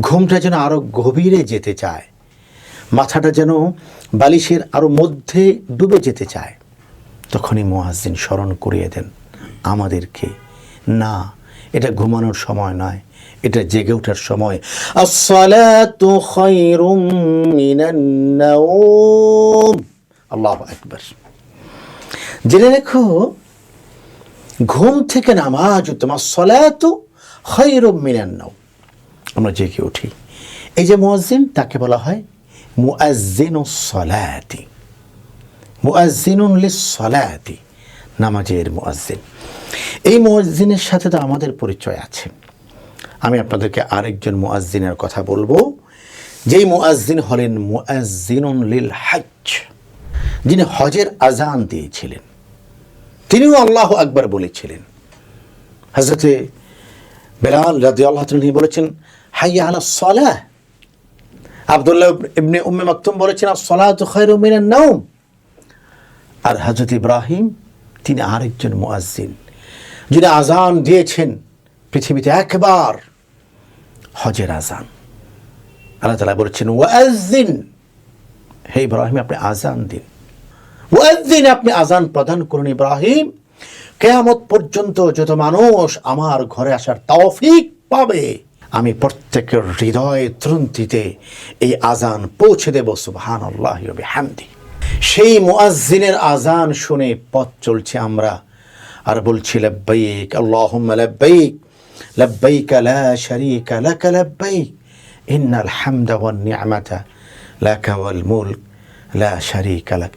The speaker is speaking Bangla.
ঘুমটা যেন আরো গভীরে যেতে চায়, মাথাটা যেন বালিশের আরো মধ্যে ডুবে যেতে চায়, তখনই মুয়াজ্জিন স্মরণ করিয়ে দেন আমাদেরকে, না এটা ঘুমানোর সময় নয়, এটা জেগে ওঠার সময়। আসসালাতু খায়রুম মিনান নাওম। আল্লাহু আকবার। জেনে রেখো, ঘুম থেকে নামাজ উত্তম। আসসালাতু খায়রুম মিনান নাওম। আমরা জেগে উঠি, এই যে মুয়াজ্জিন, তাকে বলা হয় মুয়াজ্জিনুস সালাতি, মুয়াজ্জিনুন লিস-সালাতি, নামাজের মুয়াজ্জিন। এই মুয়াজ্জিনের সাথে তো আমাদের পরিচয় আছে। আমি আপনাদেরকে আরেকজন মুয়াজ্জিনের কথা বলবো, যেই মুয়াজ্জিন হলেন মুয়াজ্জিনুন লিল হজ, যিনি হজের আজান দিয়েছিলেন। তিনিও আল্লাহু আকবার বলেছিলেন। হযরতে বেলাল রাদিয়াল্লাহু তাআলা বলেছেন হাইয়া আলাস সালাহ। আব্দুল্লাহ ইবনে উম্মে মাকতুম বলেছেন আস-সালাতু খায়রুম মিনান নাওম। আর হযরত ইব্রাহিম, তিনি আরেকজন মুয়াজ্জিন, যিনি আজান দিয়েছেন পৃথিবীতে একবার, হজের আজান। আল্লাহ তাআলা বলেছেন ওয়াজ্জিন, হে ইব্রাহিম আপনি আজান দিন, ওয়াজ্জিন আপনি আজান প্রদান করুন ইব্রাহিম, কিয়ামত পর্যন্ত যত মানুষ আমার ঘরে আসার তৌফিক পাবে, আমি প্রত্যেকের হৃদয় ত্রন্তিতে এই আজান পৌঁছে দেব। সুবহানাল্লাহি ওয়া বিহামদি। সেই মুয়াজ্জিনের আজান শুনে পথ চলছে আমরা, আর বলছি লাব্বাইক আল্লাহুম্মা লাব্বাইক, লাব্বাইক লা শারীকা লাকা লাব্বাইক, ইন্নাল হামদা ওয়ান নি'মাতা লাকা ওয়াল মুলক লা শারীকা লাক।